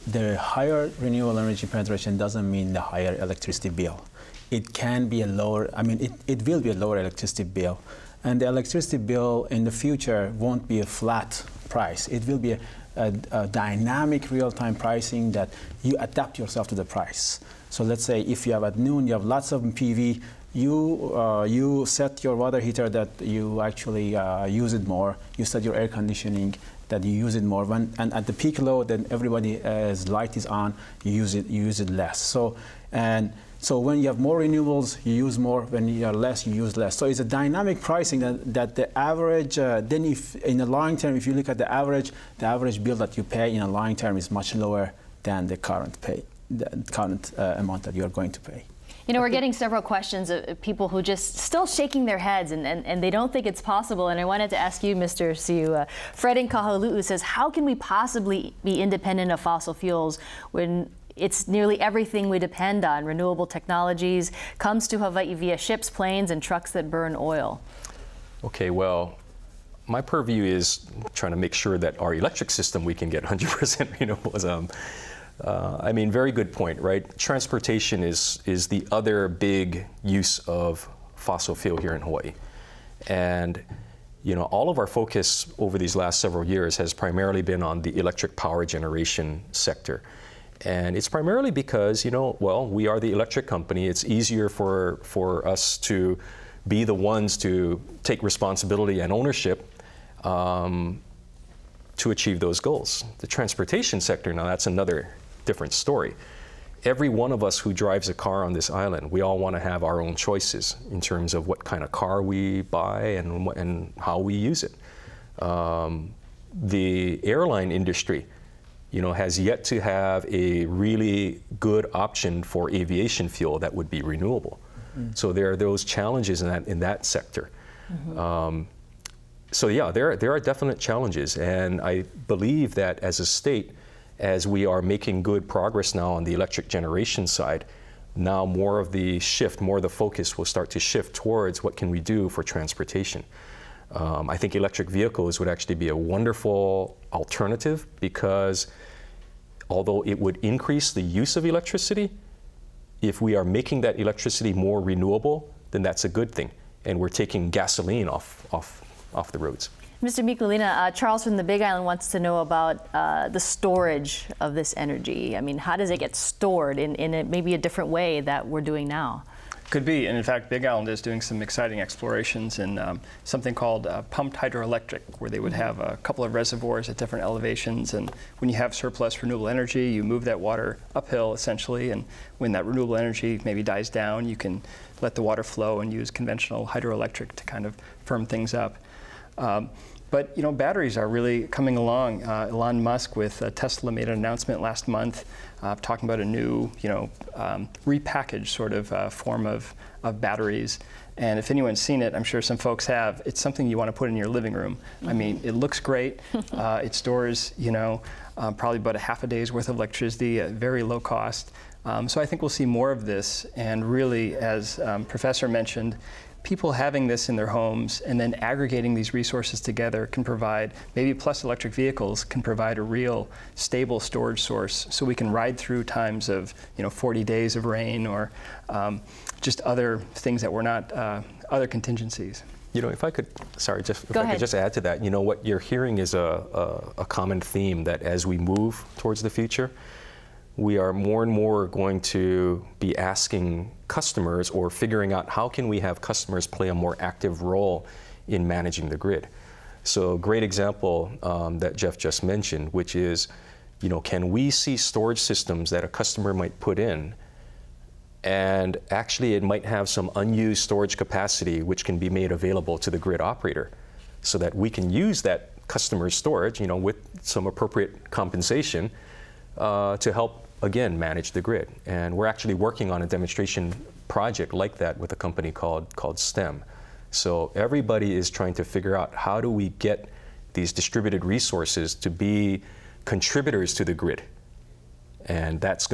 the higher renewable energy penetration doesn't mean the higher electricity bill. It can be a lower, I mean, it will be a lower electricity bill. And the electricity bill in the future won't be a flat price. It will be a dynamic real-time pricing that you adapt yourself to the price. So let's say if you have at noon, you have lots of PV, you set your water heater that you actually use it more. You set your air conditioning that you use it more. And at the peak load, then everybody's light is on, you use it less. So when you have more renewables, you use more. When you are less, you use less. So it's a dynamic pricing that the average. Then, if in the long term, if you look at the average bill that you pay in a long term is much lower than the current amount that you are going to pay. You know, we're getting several questions of people who just still shaking their heads and they don't think it's possible. And I wanted to ask you, Mr. Siu, Fred in Kahului says, how can we possibly be independent of fossil fuels when it's nearly everything we depend on? Renewable technologies comes to Hawaii via ships, planes, and trucks that burn oil. Okay, well, my purview is trying to make sure that our electric system, we can get 100% renewables. I mean, very good point, right? Transportation is the other big use of fossil fuel here in Hawaii. And, all of our focus over these last several years has primarily been on the electric power generation sector. And it's primarily because, well, we are the electric company. It's easier for us to be the ones to take responsibility and ownership to achieve those goals. The transportation sector, now that's another different story. Every one of us who drives a car on this island, we all want to have our own choices in terms of what kind of car we buy and how we use it. The airline industry, has yet to have a really good option for aviation fuel that would be renewable. Mm-hmm. So there are those challenges in that sector. Mm-hmm. So yeah, there are definite challenges, and I believe that as a state, as we are making good progress now on the electric generation side, now more of the focus will start to shift towards what can we do for transportation. I think electric vehicles would actually be a wonderful alternative, because although it would increase the use of electricity, if we are making that electricity more renewable, then that's a good thing, and we're taking gasoline off the roads. Mr. Mikulina, Charles from the Big Island wants to know about the storage of this energy. I mean, how does it get stored in maybe a different way that we're doing now? Could be, and in fact, Big Island is doing some exciting explorations in something called pumped hydroelectric, where they would have a couple of reservoirs at different elevations, and when you have surplus renewable energy, you move that water uphill, essentially, and when that renewable energy maybe dies down, you can let the water flow and use conventional hydroelectric to kind of firm things up. But batteries are really coming along. Elon Musk with Tesla made an announcement last month talking about a new, repackaged sort of form of batteries. And if anyone's seen it, I'm sure some folks have. It's something you want to put in your living room. I mean, it looks great. It stores, probably about a half a day's worth of electricity at very low cost. So I think we'll see more of this. And really, as Professor mentioned, people having this in their homes and then aggregating these resources together can provide, maybe plus electric vehicles can provide a real stable storage source, so we can ride through times of 40 days of rain or just other things that were not other contingencies. If I could, sorry, if I could just add to that, what you're hearing is a common theme, that as we move towards the future, we are more and more going to be asking customers, or figuring out how can we have customers play a more active role in managing the grid. So a great example that Jeff just mentioned, which is, can we see storage systems that a customer might put in, and actually it might have some unused storage capacity which can be made available to the grid operator, so that we can use that customer storage, with some appropriate compensation to help, again, manage the grid. And we're actually working on a demonstration project like that with a company called STEM. So everybody is trying to figure out how do we get these distributed resources to be contributors to the grid. And that's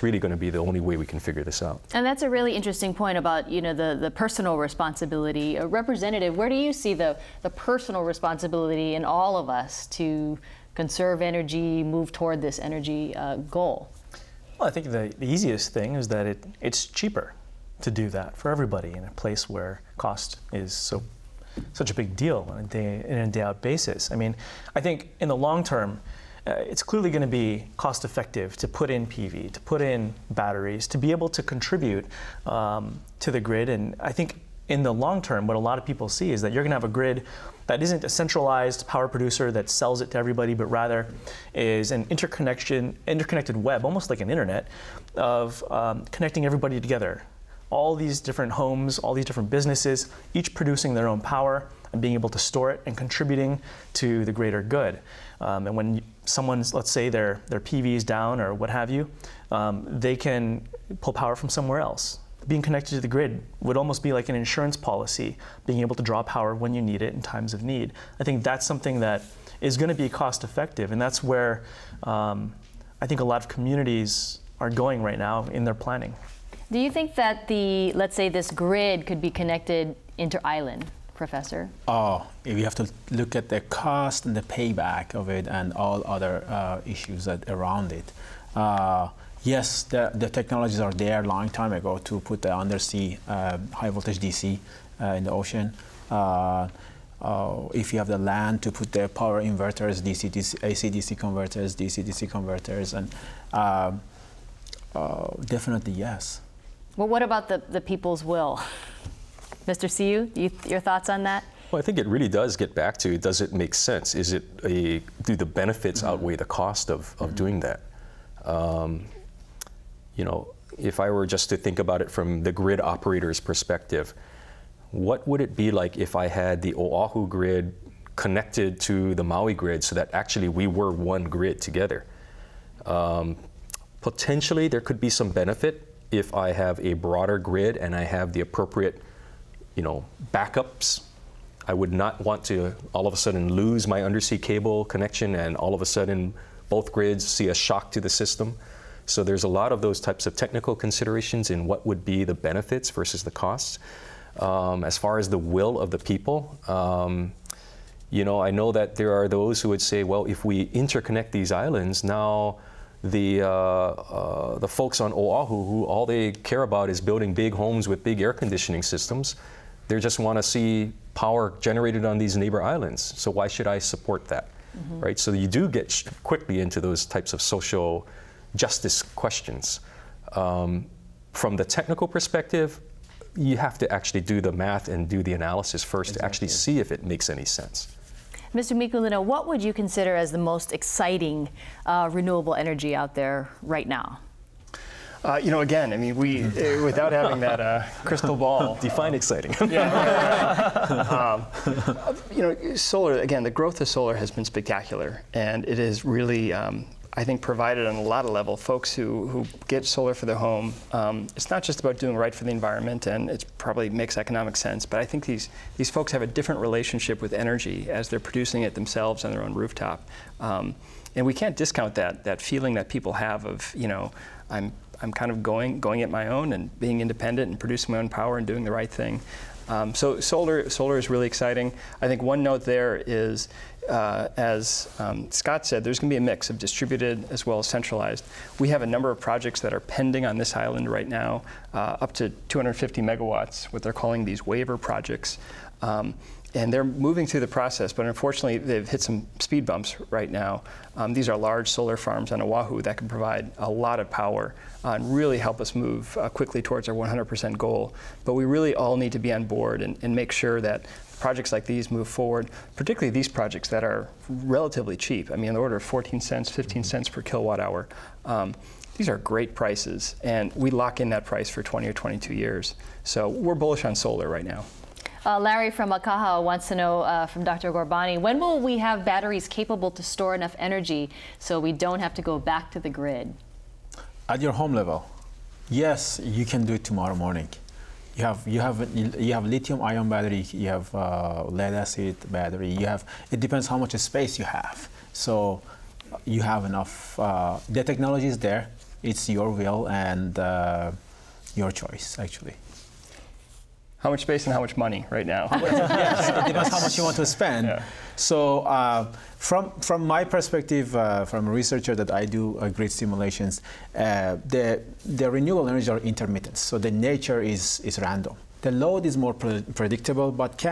really going to be the only way we can figure this out. And that's a really interesting point about the personal responsibility. Representative, where do you see the personal responsibility in all of us to conserve energy, move toward this energy goal? Well, I think the easiest thing is that it's cheaper to do that for everybody in a place where cost is such a big deal on a day-in-and-day-out basis. I mean, I think in the long term, it's clearly going to be cost effective to put in PV, to put in batteries, to be able to contribute to the grid. And I think in the long term, what a lot of people see is that you're going to have a grid that isn't a centralized power producer that sells it to everybody, but rather is an interconnected web, almost like an internet, of connecting everybody together. All these different homes, all these different businesses, each producing their own power and being able to store it and contributing to the greater good. And when someone's, let's say their PV is down or what have you, they can pull power from somewhere else. Being connected to the grid would almost be like an insurance policy, being able to draw power when you need it in times of need. I think that's something that is going to be cost effective, and that's where I think a lot of communities are going right now in their planning. Do you think that let's say this grid could be connected inter-island, Professor? Oh, you have to look at the cost and the payback of it and all other issues around it. Yes, the technologies are there a long time ago to put the undersea high voltage DC in the ocean. If you have the land to put the power inverters, AC-DC converters, DC-DC converters, and definitely yes. Well, what about the people's will? Mr. Siu, your thoughts on that? Well, I think it really does get back to, does it make sense? Do the benefits outweigh the cost of doing that? If I were just to think about it from the grid operator's perspective, what would it be like if I had the Oahu grid connected to the Maui grid so that actually we were one grid together? Potentially there could be some benefit if I have a broader grid and I have the appropriate, backups. I would not want to all of a sudden lose my undersea cable connection and all of a sudden both grids see a shock to the system. So there's a lot of those types of technical considerations in what would be the benefits versus the costs. As far as the will of the people, I know that there are those who would say, well, if we interconnect these islands, now the folks on Oahu, who all they care about is building big homes with big air conditioning systems, they just want to see power generated on these neighbor islands. So why should I support that? Mm-hmm. Right? So you do get quickly into those types of social justice questions. From the technical perspective, you have to actually do the math and do the analysis first to actually see if it makes any sense. Mr. Mikulino, what would you consider as the most exciting renewable energy out there right now? Again, I mean, we without having that crystal ball. Define exciting. Solar, again, the growth of solar has been spectacular, and it has really, I think, provided on a lot of levels folks who get solar for their home. It's not just about doing right for the environment, and it probably makes economic sense, but I think these folks have a different relationship with energy as they're producing it themselves on their own rooftop. And we can't discount that feeling that people have of, I'm kind of going it my own and being independent and producing my own power and doing the right thing. So solar is really exciting. I think one note there is, as Scott said, there's going to be a mix of distributed as well as centralized. We have a number of projects that are pending on this island right now, up to 250 megawatts, what they're calling these weʻre projects. And they're moving through the process, but unfortunately they've hit some speed bumps right now. These are large solar farms on Oahu that can provide a lot of power and really help us move quickly towards our 100% goal. But we really all need to be on board and make sure that projects like these move forward, particularly these projects that are relatively cheap. I mean, in the order of 14 cents, 15 cents per kilowatt hour. These are great prices, and we lock in that price for 20 or 22 years. So we're bullish on solar right now. Larry from Akaha wants to know from Dr. Gorbani, when will we have batteries capable to store enough energy so we don't have to go back to the grid? At your home level, yes, you can do it tomorrow morning. You have lithium-ion battery, you have lead-acid battery. It depends how much space you have. So you have enough. The technology is there. It's your will and your choice, actually. How much space and how much money right now? Yes, it depends how much you want to spend. Yeah. So from my perspective, from a researcher that I do grid simulations, the renewable energy are intermittent. So the nature is random. The load is more predictable, but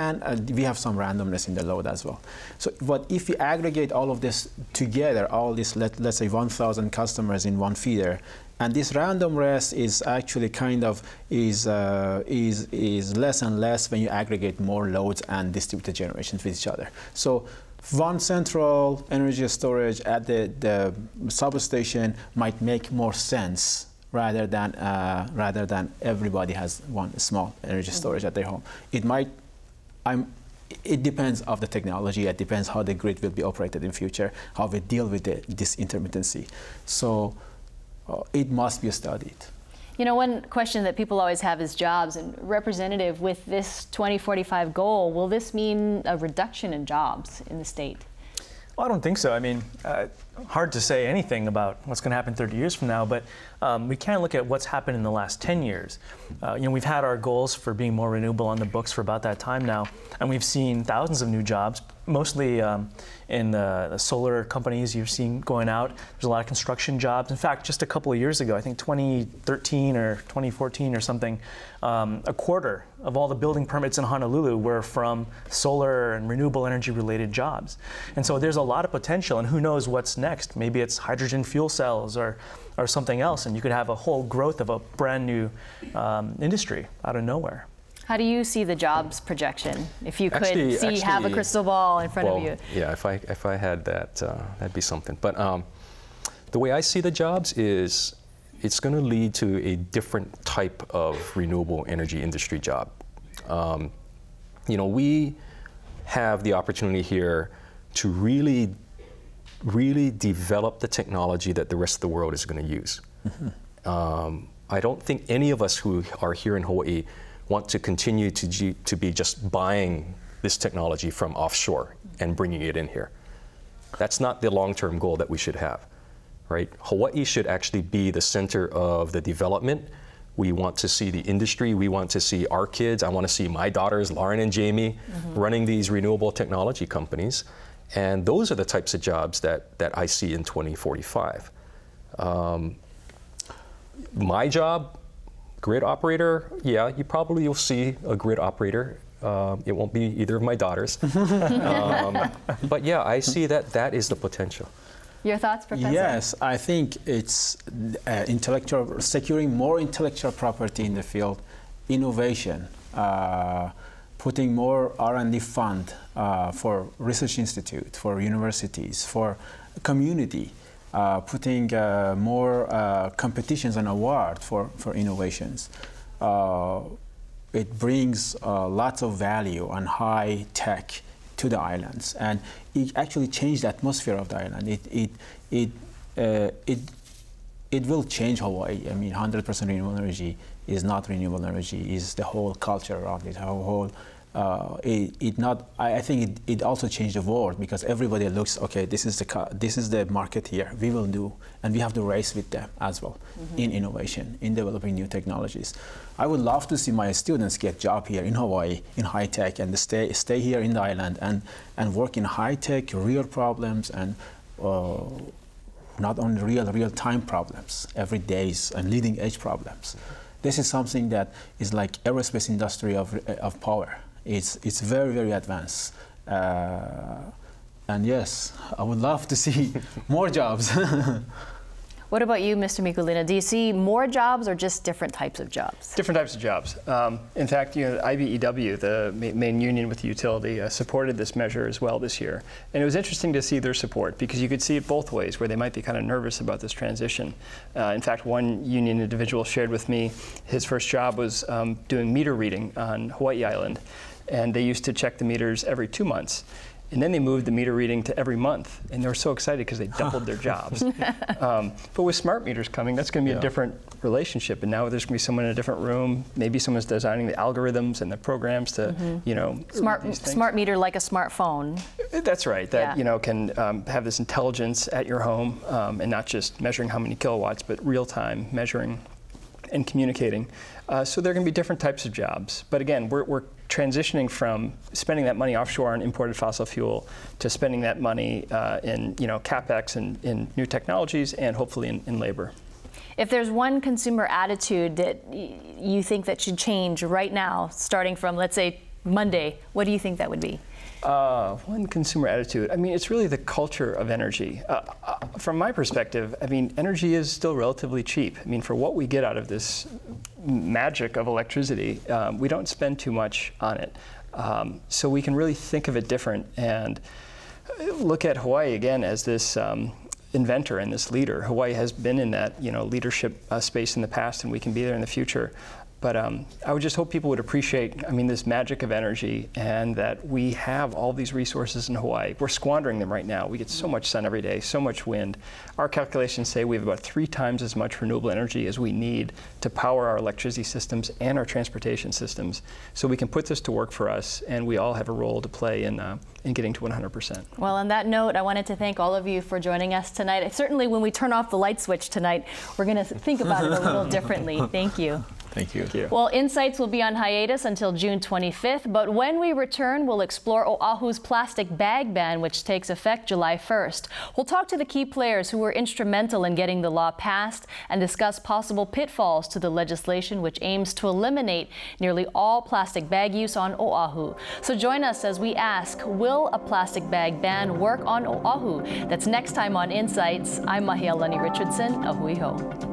we have some randomness in the load as well. So, but if you aggregate all of this together, all this, let's say 1,000 customers in one feeder, and this randomness is actually kind of is less and less when you aggregate more loads and distributed generations with each other. So one central energy storage at the substation might make more sense rather than everybody has one small energy storage at their home. It might. It depends on the technology. It depends how the grid will be operated in future, how we deal with this intermittency. So. It must be studied. You know, one question that people always have is jobs. And Representative, with this 2045 goal, will this mean a reduction in jobs in the state? Well, I don't think so. I mean, hard to say anything about what's going to happen 30 years from now, but we can look at what's happened in the last 10 years. You know, we've had our goals for being more renewable on the books for about that time now, and we've seen thousands of new jobs, mostly in the solar companies you've seen going out. There's a lot of construction jobs. In fact, just a couple of years ago, I think 2013 or 2014 or something, a quarter of all the building permits in Honolulu were from solar and renewable energy related jobs. And so there's a lot of potential, and who knows what's next. Maybe it's hydrogen fuel cells or something else, and you could have a whole growth of a brand new industry out of nowhere. How do you see the jobs projection? If you could have a crystal ball in front of you. Yeah, if I had that, that'd be something. But the way I see the jobs is it's going to lead to a different type of renewable energy industry job. You know, we have the opportunity here to really develop the technology that the rest of the world is going to use. Mm-hmm. I don't think any of us who are here in Hawaii want to continue to be just buying this technology from offshore and bringing it in here. That's not the long-term goal that we should have, right? Hawaii should actually be the center of the development. We want to see the industry. We want to see our kids. I want to see my daughters, Lauren and Jamie, running these renewable technology companies. And those are the types of jobs that I see in 2045. My job, grid operator, yeah, you probably will see a grid operator. It won't be either of my daughters. But yeah, I see that is the potential. Your thoughts, Professor? Yes, I think it's securing more intellectual property in the field, innovation, putting more R&D fund for research institute, for universities, for community, putting more competitions and awards for innovations. It brings lots of value and high tech to the islands, and it actually changed the atmosphere of the island. It will change Hawaii. I mean, 100% renewable energy is not renewable energy. Is the whole culture around it. I think it also changed the world, because everybody looks, okay, this is the market here. We will do, and we have to race with them as well in innovation, in developing new technologies. I would love to see my students get job here in Hawaii in high tech, and stay here in the island and work in high tech, real problems, and not only real time problems, every days and leading edge problems. This is something that is like aerospace industry of power. It's very, very advanced. And yes, I would love to see more jobs. What about you, Mr. Mikulina? Do you see more jobs or just different types of jobs? Different types of jobs. In fact, IBEW, the main union with the utility, supported this measure as well this year. And it was interesting to see their support, because you could see it both ways, where they might be kind of nervous about this transition. In fact, one union individual shared with me his first job was doing meter reading on Hawai'i Island. And they used to check the meters every 2 months. And then they moved the meter reading to every month, and they were so excited because they doubled their jobs. But with smart meters coming, that's going to be a different relationship. And now there's going to be someone in a different room. Maybe someone's designing the algorithms and the programs to, you know, smart meter like a smartphone. That's right. That you know can have this intelligence at your home, and not just measuring how many kilowatts, but real time measuring and communicating. So there are going to be different types of jobs. But again, we're transitioning from spending that money offshore on imported fossil fuel to spending that money in capex and in new technologies and hopefully in labor. If there's one consumer attitude that you think that should change right now, starting from, let's say, Monday, what do you think that would be? One consumer attitude. I mean, it's really the culture of energy. From my perspective, I mean, energy is still relatively cheap. I mean, for what we get out of this magic of electricity, we don't spend too much on it. So we can really think of it different and look at Hawaii again as this inventor and this leader. Hawaii has been in that leadership space in the past, and we can be there in the future. But I would just hope people would appreciate, I mean, this magic of energy, and that we have all these resources in Hawaii. We're squandering them right now. We get so much sun every day, so much wind. Our calculations say we have about 3 times as much renewable energy as we need to power our electricity systems and our transportation systems. So we can put this to work for us, and we all have a role to play in getting to 100%. Well, on that note, I wanted to thank all of you for joining us tonight. Certainly when we turn off the light switch tonight, we're going to think about it a little differently. Thank you. Thank you. Thank you. Well, Insights will be on hiatus until June 25th, but when we return, we'll explore Oahu's plastic bag ban, which takes effect July 1st. We'll talk to the key players who were instrumental in getting the law passed and discuss possible pitfalls to the legislation, which aims to eliminate nearly all plastic bag use on Oahu. So join us as we ask, will a plastic bag ban work on Oahu? That's next time on Insights. I'm Mahialani Richardson. Ahui ho.